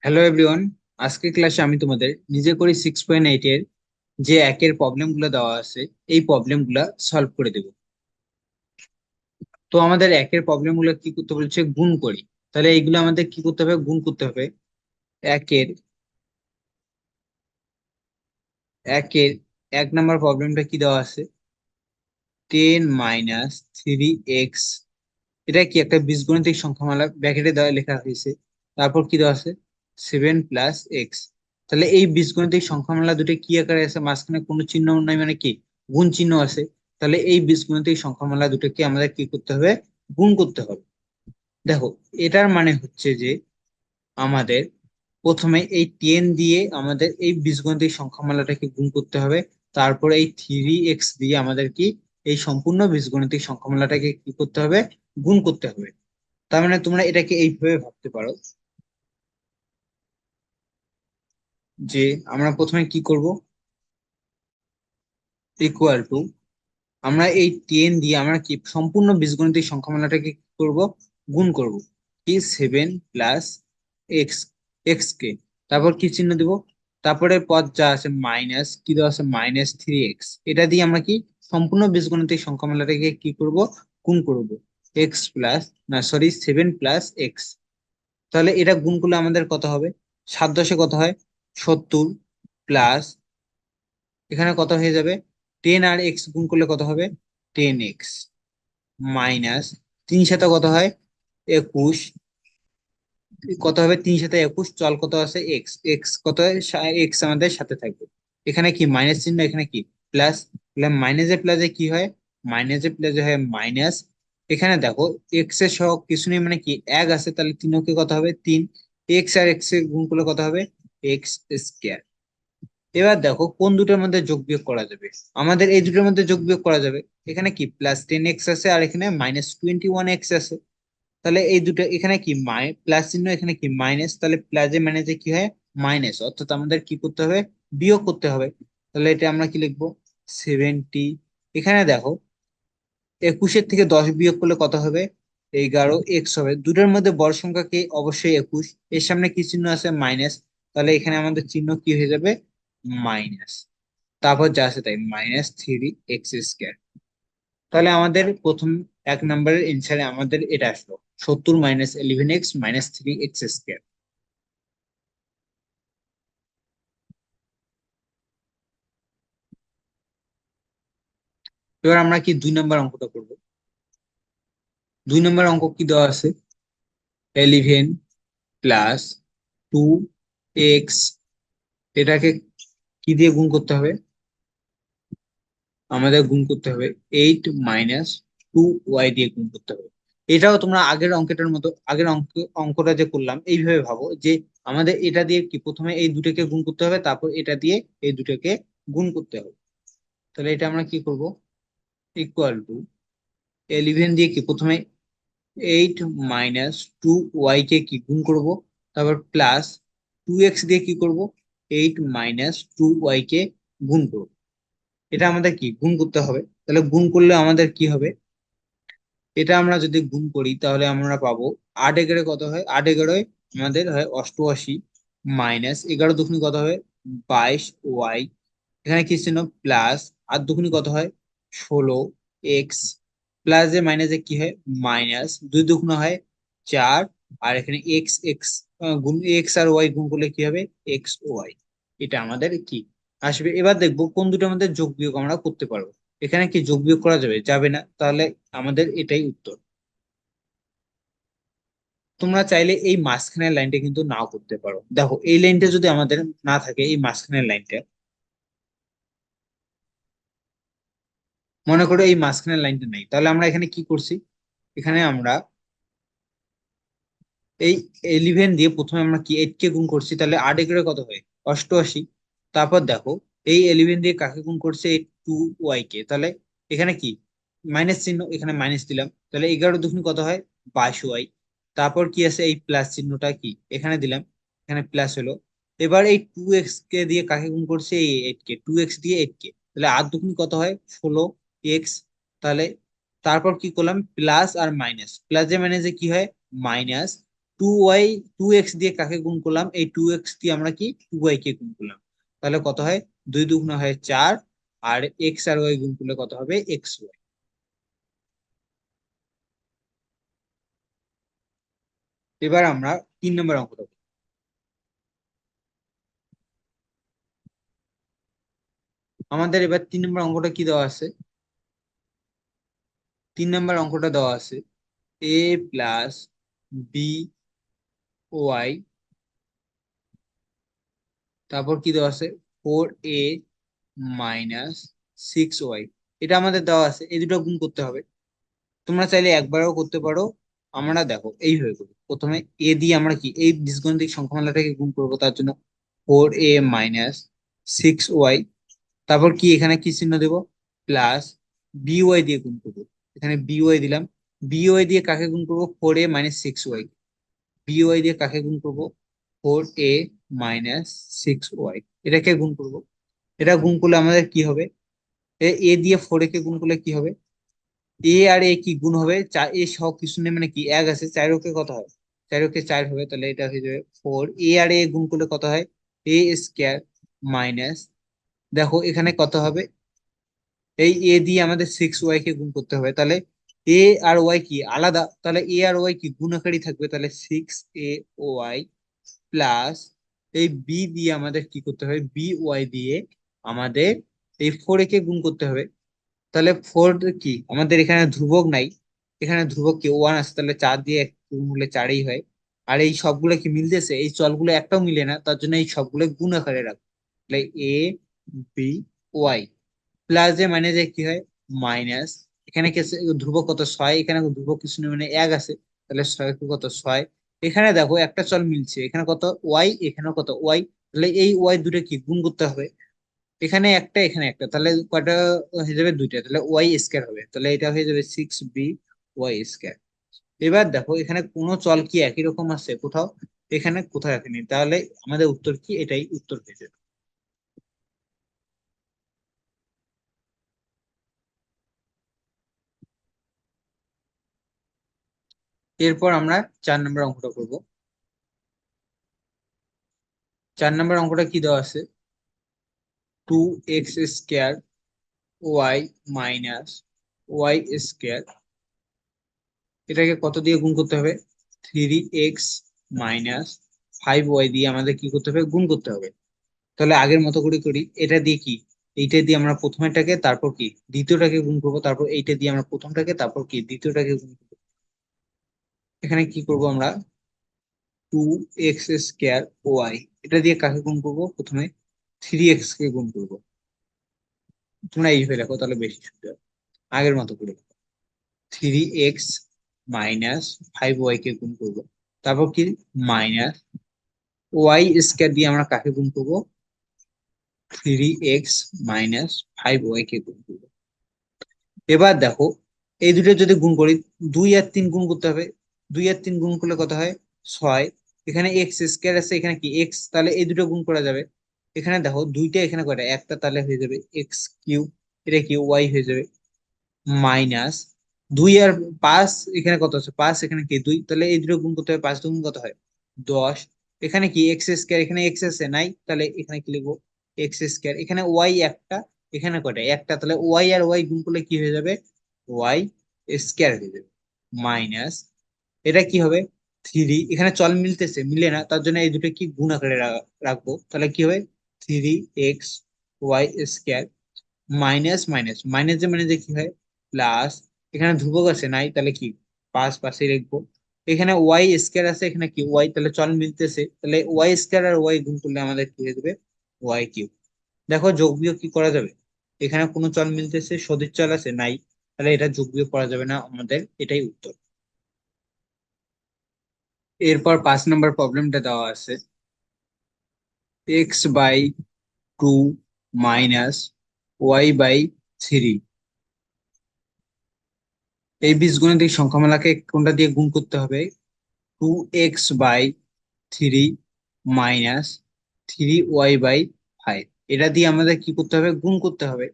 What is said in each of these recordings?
Hello everyone. আজকের ক্লাসে আমি তোমাদের নিজে করে 6.8 এর যে একের প্রবলেম গুলো দেওয়া আছে এই প্রবলেম গুলা সলভ করে দেব। তো আমাদের একের প্রবলেম গুলো কি করতে বলছে, গুণ করি। তাহলে এইগুলো আমাদের কি করতে হবে, গুণ করতে হবে। একের একের 1 নম্বর প্রবলেমটা কি দেওয়া আছে, 10 - 3x। এটা কি একটা বীজগণিতিক সংখ্যামালা ব্র্যাকেটে দেওয়া লেখা হয়েছে। তারপর কি দেওয়া আছে, 7 + x। তাহলে এই বীজগণিতিক সংখ্যামালা দুটো কি আকারে আছে, মাঝখানে কোনো চিহ্ন নাই, মানে কি গুণ চিহ্ন আছে। তাহলে এই বীজগণিতিক সংখ্যামালা দুটোকে আমাদের কি করতে হবে, গুণ করতে হবে। দেখো, এটার মানে হচ্ছে যে আমাদের প্রথমে এই 10 দিয়ে আমাদের এই বীজগণিতিক সংখ্যামালাটাকে গুণ করতে হবে। তারপরে এই 3x দিয়ে আমাদের কি এই সম্পূর্ণ বীজগণিতিক সংখ্যামালাটাকে কি করতে হবে, গুণ করতে হবে। তার মানে তোমরা এটাকে এইভাবে ভাবতে পারো যে আমরা প্রথমে কি করব, ইকুয়াল টু, আমরা এই 10 দিয়ে আমরা কি সম্পূর্ণ বীজগণিতিক সংখ্যামালাটাকে কি করব, গুণ করব। কি 7 + এক্স কে, তারপর কি চিহ্ন দিব, তারপরে পদ যা আছে মাইনাস কি দেওয়া আছে, -3x। এটা দিয়ে আমরা কি সম্পূর্ণ বীজগণিতিক সংখ্যামালাটাকে কি করব, গুণ করব। এক্স প্লাস, না সরি, 7 + x। তাহলে এটা গুণ করলে আমাদের কত হবে, 7×10 কত হয়, 70, প্লাস এখানে কত হয়ে যাবে, 10 আর x গুণ করলে কত হবে, 10x, মাইনাস 3 সাথে কত হয়, 21। কত হবে, 3 সাথে 21, চল কত আছে, এক্স, এক্স কত হয়, এক্স আমাদের সাথে থাকবে। এখানে কি মাইনাস চিহ্ন, এখানে কি প্লাস, মাইনাসে প্লাসে কি হয়, মাইনাসে প্লাসে হয় মাইনাস। এখানে দেখো এক্স এর সহ কিছু নেই, মানে কি এক আছে, তাহলে তিনকে কত হবে, 3। এক্স আর এক্স এর গুণ করলে কত হবে, এক্স স্কোয়ার। এবার দেখো কোন দুটোর মধ্যে যোগ বিয়োগ করা যাবে, আমাদের এই দুটোর মধ্যে যোগ বিয়োগ করা যাবে। এখানে কি +10x আছে আর এখানে -21x আছে। তাহলে এই দুটো এখানে কি প্লাস চিহ্ন, এখানে কি মাইনাস, তাহলে প্লাসে মাইনাসে কি হয়, মাইনাস, অর্থাৎ আমাদের কি করতে হবে, বিয়োগ করতে হবে। তাহলে এটা আমরা কি লিখবো, 70। এখানে দেখো 21-এর থেকে 10 বিয়োগ করলে কত হবে, 11x হবে। দুটোর মধ্যে বড় সংখ্যা কি, অবশ্যই 21। এর সামনে কি চিহ্ন আছে, মাইনাস। তাহলে এখানে আমাদের চিহ্ন কি হয়ে যাবে, মাইনাস। তারপর যা আছে তাই, -3x²। তাহলে আমাদের প্রথম 1 নম্বরের এনসারে আমাদের এটা আসলো, 70 - 11x -3x²। এবার আমরা কি 2 নম্বর অঙ্কটা করব। 2 নম্বর অঙ্ক কি দেওয়া আছে, 11 + 2x, এটাকে কি দিয়ে গুণ করতে হবে, আমাদের গুণ করতে হবে 8 - 2y দিয়ে গুণ করতে হবে। এটাও তোমরা আগের অঙ্কটার মতো, আগের অঙ্কটা যে করলাম এইভাবে ভাবো যে আমাদের এটা দিয়ে কি প্রথমে এই দুটোকে গুণ করতে হবে, তারপর এটা দিয়ে এই দুটোকে গুণ করতে হবে। তাহলে এটা আমরা কি করব, ইকুয়াল টু 11 দিয়ে কি প্রথমে 8 - 2y কে কি গুণ করব, তারপর প্লাস 2x দিয়ে কি করব, 8 - 2y কে গুণ করব। এটা আমাদের কি গুণ করতে হবে। তাহলে গুণ করলে আমাদের কি হবে, এটা আমরা যদি গুণ করি তাহলে আমরা পাবো 8 × 11 কত হয়, 8 × 11 আমাদের হয় 88, মাইনাস 11 × 2 কত হয়, 22y। এখানে কি ছিল, প্লাস 8 × 2 কত হয়, 16x, প্লাস এ মাইনাসে কি হয়, মাইনাস 2 × 2 হয় 4। আর এখানে এক্স এক্স গুণ, এক্স আর ওয়াই গুণ করলে কি হবে, XY। এটা আমাদের কি আসবে। এবার দেখবো কোন দুটোর মধ্যে যোগ বিয়োগ আমরা করতে পারবো। এখানে কি যোগ বিয়োগ করা যাবে, যাবে না, তাহলে আমাদের এটাই উত্তর। তোমরা চাইলে এই মাঝখানের লাইনটা কিন্তু নাও করতে পারো। দেখো এই লাইনটা যদি আমাদের না থাকে, এই মাঝখানের লাইনটা, মনে করো এই মাঝখানের লাইনটা নেই, তাহলে আমরা এখানে কি করছি, এখানে আমরা এই 11 দিয়ে প্রথমে আমরা কি 8 কে গুণ করছি, তাহলে 8 × 11 কত হয়, 88। তারপর দেখো এই 11 দিয়ে কাকে গুণ করছে, এই 2y কে, তাহলে এখানে কি মাইনাস চিহ্ন, এখানে মাইনাস দিলাম, তাহলে 11 × 2 কত হয়, 22y। তারপর কি আছে, এই প্লাস চিহ্নটা কি এখানে দিলাম, এখানে প্লাস হলো। এবার এই 2x কে দিয়ে কাকে গুণ করছে, এই 8 কে, 2x দিয়ে 8 কে, তাহলে 8 × 2 কত হয়, 16x। তাহলে তারপর কি করলাম, প্লাস আর মাইনাস, প্লাস যে মাইনাসে কি হয়, মাইনাস। 2y 2x দিয়ে কাকে গুণ করলাম, এই 2x দিয়ে আমরা কি 2y কে গুণ করলাম, তাহলে কত হয়, 2 দুগুণে হয় 4, আর x আর y গুণ করলে কত হবে, xy। এবার আমরা 3 নম্বর অঙ্কটা করি। আমাদের এবার 3 নম্বর অঙ্কটা কি দেওয়া আছে, 3 নম্বর অঙ্কটা দেওয়া আছে a প্লাস বি ওয়াই, তারপর কি দেওয়া আছে 4a মাইনাস 6y। এটা আমাদের দেওয়া আছে, এই দুটো গুণ করতে হবে। তোমরা চাইলে একবারও করতে পারো, আমরা দেখো এইভাবে করি। প্রথমে এ দিয়ে আমরা কি এই বীজগণিতিক সংখ্যামালাটাকে গুণ করবো, তার জন্য 4a মাইনাস 6y, তারপর কি এখানে কি চিহ্ন দেবো, প্লাস by দিয়ে গুণ করবো। এখানে by দিলাম, by দিয়ে কাকে গুণ করবো, 4a মাইনাস 6y। by দিয়ে কাকে গুণ করবো, 4a মাইনাস 6y, এটাকে গুণ করবো। এটা গুণ করলে আমাদের কি হবে, এ দিয়ে 4a কে গুণ করলে কি হবে, এ আর এ কি গুণ হবে, এ সহ কিছু নেই মানে কি এক আছে, 4 কত হয়, 4 হবে, তাহলে এটা হয়ে যাবে 4, এ আর এ গুণ করলে কত হয়, এ স্কয়ার মাইনাস, দেখো এখানে কত হবে, এই এ দিয়ে আমাদের 6y কে গুণ করতে হবে, তাহলে এ আর ওয়াই কি আলাদা, তাহলে এ আর ওয়াই কি গুণাকারী থাকবে, তাহলে 6a ওয়াই প্লাস এই বি দিয়ে আমাদের কি করতে হবে, বি ওয়াই দিয়ে আমাদের এই 4 কে গুণ করতে হবে। তাহলে 4 কি আমাদের এখানে ধ্রুবক নাই, এখানে ধ্রুবক কি 1 আছে, তাহলে 4 দিয়ে গুণ হলে 4ই হয়। আর এই সবগুলো কি মিলতেছে, এই চলগুলো একটাও মিলে না, তার জন্য এই সবগুলো গুণ আকারে রাখবো। তাহলে এ বি ওয়াই প্লাস যে মাইনাস কি হয়, মাইনাস, এখানে কি আছে, ধ্রুবক কত 6, এখানে ধ্রুবক কিছু নেই মানে 1 আছে, তাহলে 6 কত 6। এখানে দেখো একটা চল মিলছে, এখানে কত ওয়াই, এখানে কত ওয়াই, তাহলে এই ওয়াই দুটো কি গুণ করতে হবে, এখানে একটা এখানে একটা, তাহলে কয়টা হয়ে যাবে, দুইটা, তাহলে ওয়াই স্কয়ার হবে, তাহলে এটা হয়ে যাবে 6b ওয়াই স্কয়ার। এবার দেখো এখানে কোনো চল কি একই রকম আছে কোথাও, এখানে কোথাও একই নেই, তাহলে আমাদের উত্তর কি, এটাই উত্তর হয়ে যাবে। এরপর আমরা 4 নম্বর অঙ্কটা করব। 4 নম্বর অঙ্কটা কি দেওয়া আছে, 2x square Y minus Y square, এটাকে কত দিয়ে গুণ করতে হবে, 3x মাইনাস 5y দিয়ে আমাদের কি করতে হবে, গুণ করতে হবে। তাহলে আগের মতো করে করি, এটা দিয়ে কি, এইটা দিয়ে আমরা প্রথমেটাকে তারপর কি দ্বিতীয়টাকে গুণ করবো, তারপর এইটা দিয়ে আমরা প্রথমটাকে তারপর কি দ্বিতীয়টাকে গুণ করবো। এখানে কি করব আমরা, 2x স্কয়ার ওয়াই, এটা দিয়ে কাকে গুণ করবো, প্রথমে 3x কে গুণ করবো। তোমরা এইভাবে দেখো তাহলে বেশি সুবিধা হবে। আগের মতো করে 3x মাইনাস 5y কে গুণ করবো, তারপর কি মাইনাস ওয়াই স্কয়ার দিয়ে আমরা কাকে গুণ করবো, 3x মাইনাস 5y কে গুণ করবো। এবার দেখো এই দুটো যদি গুণ করি, 2 আর 3 গুণ করতে হবে, 2 আর 3 গুণ করলে কত হয়, 6। এখানে x স্কয়ার আছে, এখানে কি x, তাহলে এই দুটো গুণ করা যাবে। এখানে দেখো দুইটা, এখানে কয়টা একটা, তাহলে হয়ে যাবে x কিউব, এটা কি ওয়াই হয়ে যাবে, মাইনাস 2 আর 5, এখানে কত আছে 5, এখানে কি 2, তাহলে এই দুটো গুণ করতে হবে, 5 দুগুণ কত হয় 10। এখানে কি x স্কয়ার, এখানে x আছে নাই, তাহলে এখানে কি লিখবো, x স্কয়ার, এখানে ওয়াই একটা, এখানে কয়টা একটা, তাহলে ওয়াই আর ওয়াই গুণ করলে কি হয়ে যাবে, ওয়াই স্কয়ার হয়ে যাবে, মাইনাস এটা কি হবে 3, এখানে চল মিলতেছে মিলে না, তার জন্য এই দুটো কি গুণ আকারে রাখবো, তাহলে কি হবে 3x Y square minus minus minus যে মানে যে কি হয় প্লাস, এখানে ধ্রুবক আছে নাই, তাহলে কি পাশ পাশে লিখবো। এখানে ওয়াই স্কয়ার আছে, এখানে কি ওয়াই, তাহলে চল মিলতেছে, তাহলে ওয়াই স্কয়ার আর ওয়াই গুণ করলে আমাদের কি হয়ে যাবে, ওয়াই কিউব। দেখো যোগ বিয়োগ কি করা যাবে, এখানে কোনো চল মিলতেছে, সদিক চল আছে নাই, তাহলে এটা যোগ বিয়োগ করা যাবে না, আমাদের এটাই উত্তর। এরপর 5 নম্বর প্রবলেমটা দেওয়া আছে, x/2 মাইনাস y/3, এই বীজগণিতিক সংখ্যামালাকে কোনটা দিয়ে গুণ করতে হবে, 2x/3 মাইনাস 3y/5, এটা দিয়ে আমাদের কি করতে হবে, গুণ করতে হবে।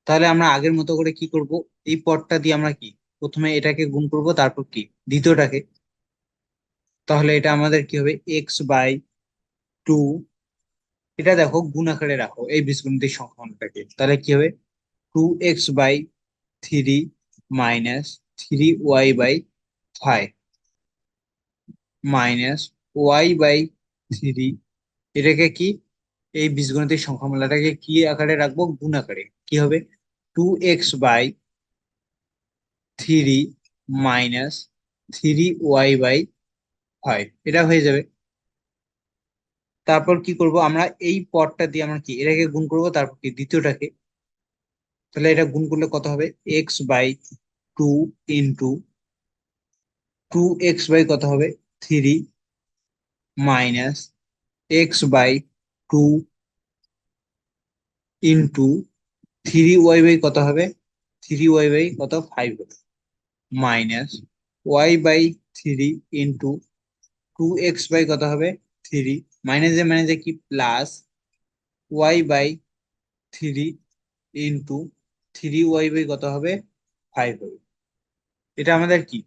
তাহলে আমরা আগের মতো করে কি করব, এই পদটা দিয়ে আমরা কি প্রথমে এটাকে গুণ করব, তারপর কি দ্বিতীয়টাকে, তাহলে এটা আমাদের কি হবে x/2। এটা দেখো গুণ আকারে রাখো এই বীজগণিতের সংখ্যাটাকে, তাহলে কি হবে 2x/3 minus 3y/5 minus y/3। এটাকে কি এই বীজগণিতের সংখ্যামালাটাকে কি আকারে রাখবো, গুণ আকারে। কি হবে 2x/3 মাইনাস 3y/5, এটা হয়ে যাবে। তারপর কি করব আমরা, এই পদটা দিয়ে আমরা কি এটাকে গুণ করব, তারপর কি দ্বিতীয়টাকে। তাহলে এটা গুণ করলে কত হবে x/2 ইন্টু 2x/ কত হবে 3 মাইনাস x/2 ইন্টু 3y/ কত হবে 3y/ কত 5 হবে মাইনাস y/3 ইন্টু 2x/ কত হবে 3 মাইনাসে কি প্লাস y/3 ইন্টু 3y/ কত হবে 5 হবে। এটা আমাদের কি,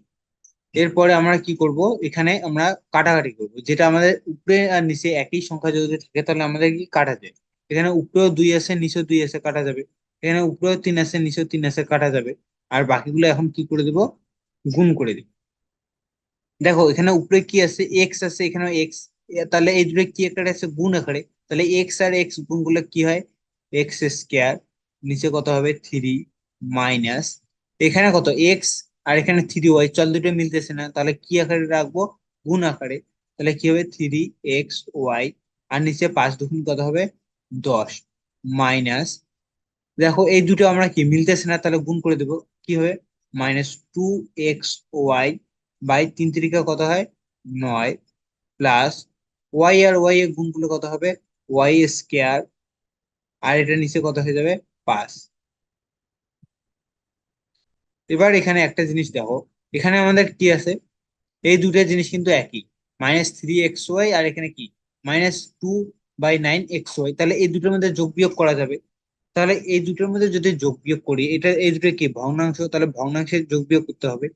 এরপরে আমরা কি করব, এখানে আমরা কাটাকাটি করব, যেটা আমাদের উপরে আর নিচে একই সংখ্যা যদি থাকে তাহলে আমাদের কি কাটা যায়। এখানে উপরেও 2 আছে নিচেও 2 আছে, কাটা যাবে। এখানে উপরেও 3 আছে নিচেও 3 আছে, কাটা যাবে। আর বাকিগুলো এখন কি করে দেব, গুণ করে দিব। দেখো এখানে উপরে কি আছে, এক্স আছে, এখানে এক্স, তাহলে এই দুটো কি আকারে আছে, গুণ আকারে। তাহলে এক্স আর এক্স গুণ করলে কি হয় x², নিচে কত হবে 3 মাইনাস এখানে কত এক্স আর এখানে 3y, চল দুটো মিলতেছে না, তাহলে কি আকারে রাখবো, গুণ আকারে। তাহলে কি হবে 3xy, আর নিচে 5 দুগুণ কত হবে 10 মাইনাস, দেখো এই দুটো আমরা কি মিলতেছে না, তাহলে গুণ করে দেবো। কি হবে -2xy/3 কত হয় 9 প্লাস ওয়াই আর ওয়াই এর গুণ করলে কত হবে y², আর এটা নিচে কত হয়ে যাবে 5। এবার এখানে একটা জিনিস দেখো, এখানে আমাদের কি আছে, এই দুটো জিনিস কিন্তু একই, -3xy, আর এখানে কি -2/9xy। তাহলে এই দুটোর মধ্যে যোগ বিয়োগ করা যাবে। তাহলে এই দুটোর মধ্যে যদি যোগ বিয়োগ করি, এটা এই দুটো কি ভগ্নাংশ, তাহলে ভগ্নাংশের যোগ বিয়োগ করতে হবে।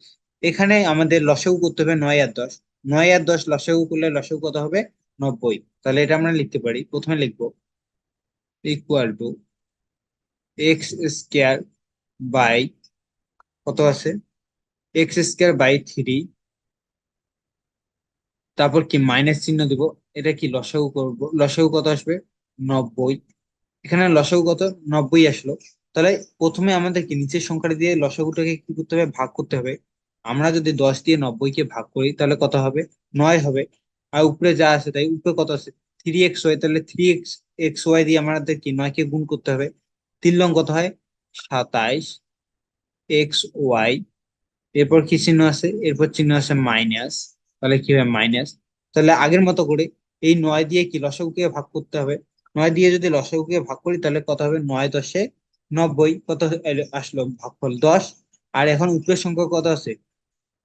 এখানে আমাদের লসাগু করতে হবে 9 আর 10, 9 আর 10 লসাগু করলে লসাগু কত হবে 90। তাহলে এটা আমরা লিখতে পারি, প্রথমে লিখবো ইকুয়াল টু x² বাই কত আছে x²/3, তারপর কি মাইনাস চিহ্ন দিব। এটা কি লসাগু করব, লসাগু কত আসবে 90। এখানে লসাগু কত 90 আসলো। তাহলে প্রথমে আমাদের কি নিচের সংখ্যাটা দিয়ে লসাগুটাকে কি করতে হবে, ভাগ করতে হবে। আমরা যদি 10 দিয়ে 90 কে ভাগ করি তাহলে কত হবে 9 হবে। আর উপরে যা আছে তাই, উপরে কত আছে 3xy, তাহলে 3xy দিয়ে আমাদের কি 9 কে গুণ করতে হবে। 3 লং কত হয় 27xy, এরপর কি চিহ্ন আছে, এরপর চিহ্ন আছে মাইনাস। তাহলে কি হবে মাইনাস। তাহলে আগের মতো করে এই 9 দিয়ে কি লসাগুকে ভাগ করতে হবে। 9 দিয়ে যদি লসাগুকে ভাগ করি তাহলে কত হবে 9×10=90, কত আসলো ভাগফল 10। আর এখন উপরের সংখ্যা কত আছে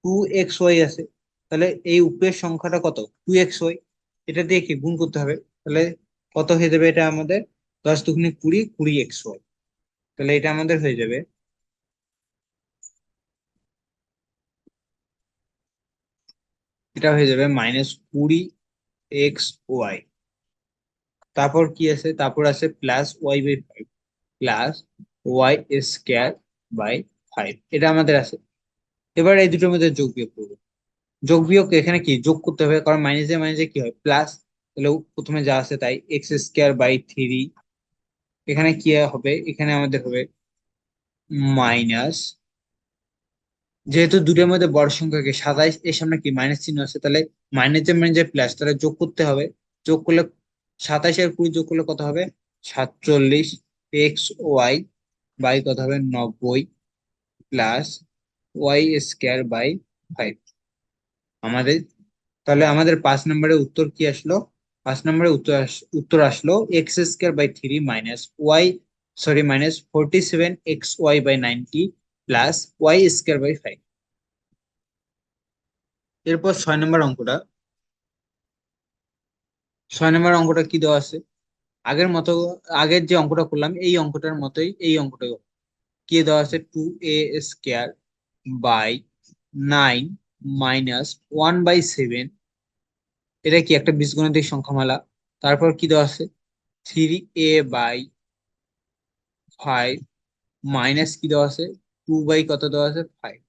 2xy আছে, তাহলে এই উপরের সংখ্যাটা কত 2xy, এটা দিয়ে কি গুণ করতে হবে। তাহলে কত হয়ে যাবে এটা আমাদের 10×2=20, 20xy। তাহলে এটা আমাদের হয়ে যাবে, এটা হয়ে যাবে -20xy। তারপর কি আছে, তারপর আছে +y/5 প্লাস y² বাই 5, এটা আমাদের আছে। এবার এই দুটোর মধ্যে যোগ বিয়োগ করবো। যোগ বিয়োগ এখানে কি যোগ করতে হবে, কারণ মাইনাসে মাইনাসে কি হয় প্লাস। তাহলে প্রথমে যা আছে তাই x²/3, এখানে কি হবে, এখানে আমাদের হবে মাইনাস, যেহেতু দুটোর মধ্যে বড় সংখ্যাকে 27, এর সামনে কি মাইনাস চিহ্ন আছে, তাহলে মাইনাসে মাইনাসে প্লাস, তাহলে যোগ করতে হবে। যোগ করলে 27 আর 20 যোগ করলে কত হবে 47xy/, কত হবে 90 প্লাস y²/5 আমাদের। তাহলে আমাদের 5 নম্বরের উত্তর কি আসলো, 5 নম্বরের উত্তর আসলো x²/3 minus Y, sorry -47xy/90 plus y²/5। এরপর 6 নম্বর অঙ্কটা, 6 নম্বর অঙ্কটা কি দেওয়া আছে, আগের মতো, আগের যে অঙ্কটা করলাম এই অঙ্কটার মতোই, এই অঙ্কটা কি দেওয়া আছে 2a² বাই 9 মাইনাস 1/7 এটা কি একটা বীজগণিতিক সংখ্যামালা। তারপর কি দেওয়া আছে, 3a/5 মাইনাস কি দেওয়া আছে, 2 বাই কত দেওয়া আছে, 5।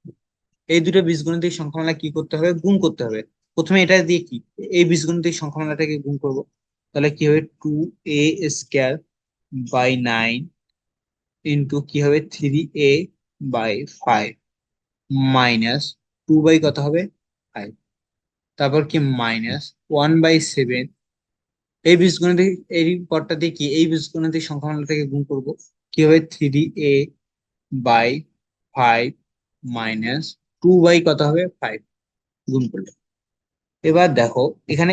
এই দুটো বীজগণিতিক সংখ্যামালা কি করতে হবে, গুণ করতে হবে। প্রথমে এটা দিয়ে কি, এই বীজগণিতিক সংখ্যামালাটাকে গুণ করব। তাহলে কি হবে, 2a² / 9 ইন্টু কি হবে, 3a/5 মাইনাস 2 বাই কত হবে, 5। তারপর কি মাইনাস 1/7। এই বীজগণিতিক এই পদটা দিয়ে কি, এই বীজগণিতিক সংখ্যামালাটাকে গুণ করব। কি হবে, 3a/5 মাইনাস 2 বাই কত হবে, 5 গুণ করলে। এবার দেখো এখানে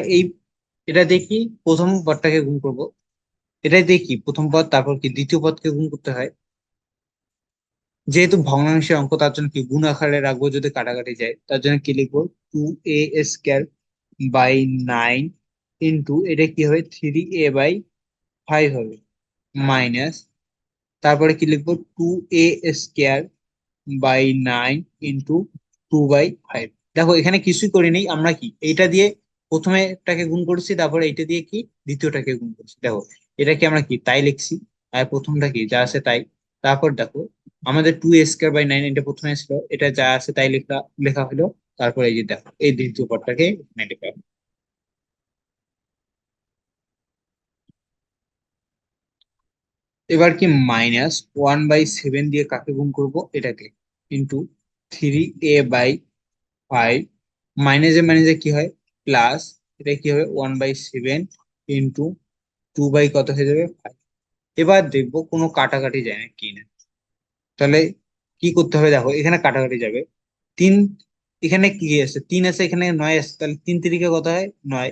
এটা দেখি প্রথম পদটাকে গুণ করব। এটাই দেখি প্রথম পদ, তারপর কি দ্বিতীয় পদকে গুণ করতে হয়। যেহেতু ভগ্নাংশের অঙ্ক, তার জন্য কি গুণ আকারে রাখবো, যদি কাটাকাটি যায় তার জন্য কি লিখবো, 2a² / 9 ইন্টু এটা কি হবে, 3a/5 হবে মাইনাস, তারপরে কি লিখবো, 2a² / 9 ইন্টু 2/5। দেখো এখানে কিছুই করিনি, আমরা কি এইটা দিয়ে প্রথমেটাকে গুণ করছি, তারপরে এইটা দিয়ে কি দ্বিতীয়টাকে গুণ করছি। দেখো এটা কি আমরা কি তাই লিখছি, আর প্রথমটা কি যা আছে তাই। তারপর দেখো আমাদের 2a² / 9 এটা প্রথমে ছিল, এটা যা আছে তাই লেখা লেখা হলো। তারপর এই যে দেখো এই দ্বিতীয় পদটাকে এখানে লেখা হলো। এবার কি -1/7 দিয়ে কাকে গুণ করব, এটাকে, ইন্টু 3a/5 মাইনাসে মাইনাসে কি হয়, প্লাস, এটা কি হবে 1/7 ইন্টু 2 বাই কত হয়ে যাবে, 5। এবার দেখবো কোনো কাটাকাটি যায় না কি না। তাহলে কি করতে হবে, দেখো এখানে কাটাকাটি যাবে। তিন, এখানে কি আছে, 3 আছে, এখানে 9 আছে, তাহলে 3 3 কত হয়, 9।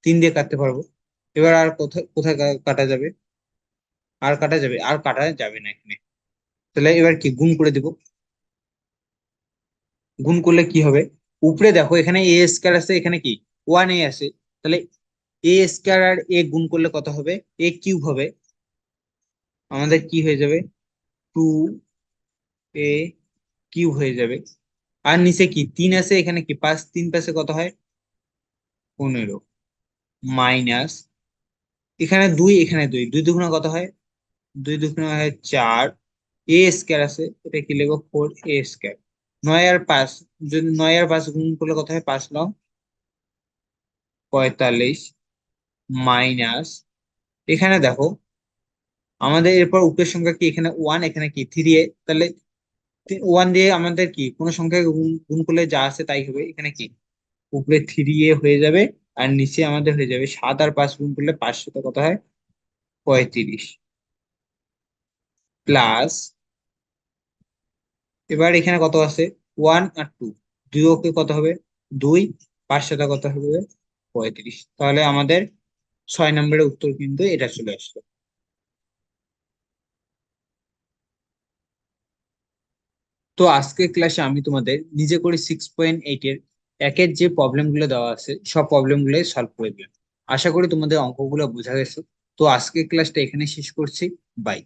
3 দিয়ে কাটতে পারবো। এবার আর কোথায় কোথায় কাটা যাবে, আর কাটা যাবে না এখানে। তাহলে এবার কি গুণ করে দিব। গুণ করলে কি হবে, উপরে দেখো এখানে a² আছে, এখানে কি 1a আছে। তাহলে a² আর a গুণ করলে কত হবে, a³ হবে। আমাদের কি হয়ে যাবে, 2a³ হয়ে যাবে। আর নিচে কি 3 আছে, এখানে কি 5, 3 পাশে কত হয়, 15 মাইনাস, এখানে 2, এখানে 2, 2 দুগুণা কত হয়, 2 দুগুণা হয় 4। a² আছে, এটা কি লিখবো, 4a²। 9 আর 5, যদি 9 আর 5 গুণ করলে কত হয়, 5×9 = 45 মাইনাস, এখানে দেখো আমাদের এরপর উপরের সংখ্যা কি, এখানে 1, এখানে কি 3a। তাহলে 1 দিয়ে আমাদের কি কোনো সংখ্যা গুণ গুণ করলে যা আছে তাই হবে। এখানে কি উপরে 3a হয়ে যাবে, আর নিচে আমাদের হয়ে যাবে 7 আর 5 গুণ করলে 5 কত হয়, 35 প্লাস, এবার এখানে কত আছে, 1 আর 2, 2 ওকে কত হবে, 2, 5 কত হবে, 35। তাহলে আমাদের 6 নম্বরের উত্তর কিন্তু এটা চলে আসলো। তো আজকের ক্লাসে আমি তোমাদের নিজে করে 6.8 এর একের যে প্রবলেম গুলো দেওয়া আছে সব প্রবলেম গুলো সলভ করে দিলাম। আশা করি তোমাদের অঙ্কগুলো বোঝা গেছে। তো আজকের ক্লাসটা এখানে শেষ করছি। বাই।